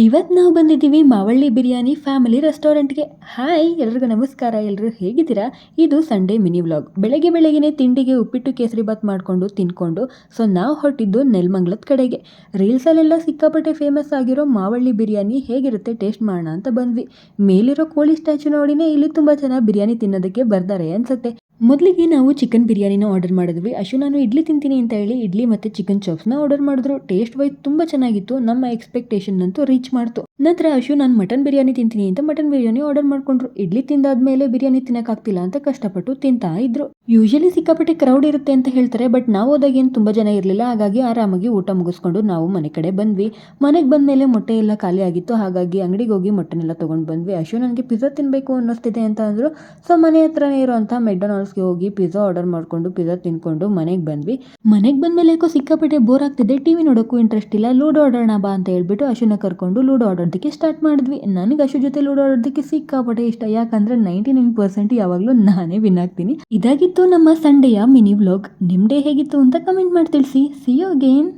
ಇವತ್ತು ನಾವು ಬಂದಿದ್ದೀವಿ ಮಾವಳ್ಳಿ ಬಿರಿಯಾನಿ ಫ್ಯಾಮಿಲಿ ರೆಸ್ಟೋರೆಂಟ್ಗೆ. ಹಾಯ್ ಎಲ್ರಿಗೂ ನಮಸ್ಕಾರ. ಎಲ್ಲರೂ ಹೇಗಿದ್ದೀರಾ? ಇದು ಸಂಡೇ ಮಿನಿ ವ್ಲಾಗ್. ಬೆಳಗ್ಗೆ ಬೆಳಗ್ಗೆನೇ ತಿಂಡಿಗೆ ಉಪ್ಪಿಟ್ಟು ಕೇಸರಿ ಬಾತ್ ಮಾಡಿಕೊಂಡು ತಿನ್ಕೊಂಡು ನಾವು ಹೊರಟಿದ್ದು ನೆಲಮಂಗಲದ ಕಡೆಗೆ. ರೀಲ್ಸಲ್ಲೆಲ್ಲ ಸಿಕ್ಕಾಪಟ್ಟೆ ಫೇಮಸ್ ಆಗಿರೋ ಮಾವಳ್ಳಿ ಬಿರಿಯಾನಿ ಹೇಗಿರುತ್ತೆ ಟೇಸ್ಟ್ ಮಾಡೋಣ ಅಂತ ಬಂದ್ವಿ. ಮೇಲಿರೋ ಕೋಳಿ ಸ್ಟ್ಯಾಚು ನೋಡಿನೇ ಇಲ್ಲಿ ತುಂಬ ಜನ ಬಿರಿಯಾನಿ ತಿನ್ನೋದಕ್ಕೆ ಬರ್ತಾರೆ ಅನ್ಸುತ್ತೆ. ಮೊದಲಿಗೆ ನಾವು ಚಿಕನ್ ಬಿರಿಯಾನಿನ ಆರ್ಡರ್ ಮಾಡಿದ್ವಿ. ನಾನು ಇಡ್ಲಿ ತಿಂತೀನಿ ಅಂತ ಹೇಳಿ ಇಡ್ಲಿ ಮತ್ತು ಚಿಕನ್ ಚಾಪ್ಸ್ನ ಆರ್ಡರ್ ಮಾಡಿದ್ರು. ಟೇಸ್ಟ್ ವೈಸ್ ತುಂಬ ಚೆನ್ನಾಗಿತ್ತು. ನಮ್ಮ ಎಕ್ಸ್ಪೆಕ್ಟೇಷನ್ ಅಂತೂ ರೀಚ್ ಮಾಡ್ತು. ನಂತರ ನಾನು ಮಟನ್ ಬಿರಿಯಾನಿ ತಿಂತೀನಿ ಅಂತ ಮಟನ್ ಬಿರಿಯಾನಿ ಆರ್ಡರ್ ಮಾಡ್ಕೊಂಡ್ರು. ಇಡ್ಲಿ ತಿಂದಾದ್ಮೇಲೆ ಬಿರಿಯಾನಿ ತಿನ್ನಕ್ಕಾಗ್ತಿಲ್ಲ ಅಂತ ಕಷ್ಟಪಟ್ಟು ತಿಂತಾ ಇದ್ರು. ಯೂಶಲಿ ಸಿಕ್ಕಾಪಟ್ಟೆ ಕ್ರೌಡ್ ಇರುತ್ತೆ ಅಂತ ಹೇಳ್ತಾರೆ, ಬಟ್ ನಾವು ಹೋದಾಗ ಏನು ತುಂಬ ಜನ ಇರಲಿಲ್ಲ. ಹಾಗಾಗಿ ಆರಾಮಾಗಿ ಊಟ ಮುಗಿಸ್ಕೊಂಡು ನಾವು ಮನೆ ಕಡೆ ಬಂದ್ವಿ. ಮನೆಗೆ ಬಂದಮೇಲೆ ಮೊಟ್ಟೆ ಎಲ್ಲ ಖಾಲಿ ಆಗಿತ್ತು. ಹಾಗಾಗಿ ಅಂಗಡಿಗೆ ಹೋಗಿ ಮೊಟ್ಟೆನೆಲ್ಲ ತೊಗೊಂಡು ಬಂದ್ವಿ. ನನಗೆ ಪಿಜ್ಜಾ ತಿನ್ನಬೇಕು ಅನ್ನಿಸ್ತಿದೆ ಅಂತ ಅಂದರು. ಸೊ ಮನೆ ಹತ್ರನೇ ಇರುವಂಥ ಮೆಕ್ಡೊನಾಲ್ಡ್ಸ್ಗೆ ಹೋಗಿ ಪಿಜ್ಜಾ ಆರ್ಡರ್ ಮಾಡಿಕೊಂಡು ಪಿಜ್ಜಾ ತಿನ್ಕೊಂಡು ಮನೆಗೆ ಬಂದ್ವಿ. ಮನೆಗೆ ಬಂದಮೇಲೆ ಯಾಕೋ ಸಿಕ್ಕಾಪಟ್ಟೆ ಬೋರ್ ಆಗ್ತಿದೆ. ಟಿವಿ ನೋಡೋಕ್ಕೂ ಇಂಟ್ರೆಸ್ಟ್ ಇಲ್ಲ. ಲೂಡೋ ಆಡೋಣ ಬಾ ಅಂತ ಹೇಳ್ಬಿಟ್ಟು ಕರ್ಕೊಂಡು ಲೂಡೋ ಆಡೋದಕ್ಕೆ ಸ್ಟಾರ್ಟ್ ಮಾಡಿದ್ವಿ. ನನಗೆ ಜೊತೆ ಲೂಡೋ ಆಡೋದಕ್ಕೆ ಸಿಕ್ಕಾಪಟ್ಟೆ ಇಷ್ಟ. ಯಾಕಂದ್ರೆ 99% ಯಾವಾಗಲೂ ನಾನೇ ವಿನ್ ಆಗ್ತೀನಿ. ಇದಾಗಿತ್ತು ನಮ್ಮ ಸಂಡೆಯ ಮಿನಿ ವ್ಲಾಗ್. ನಿಮ್ಮ ಡೇ ಹೇಗಿತ್ತು ಅಂತ ಕಮೆಂಟ್ ಮಾಡಿ ತಿಳಿಸಿ. See you again.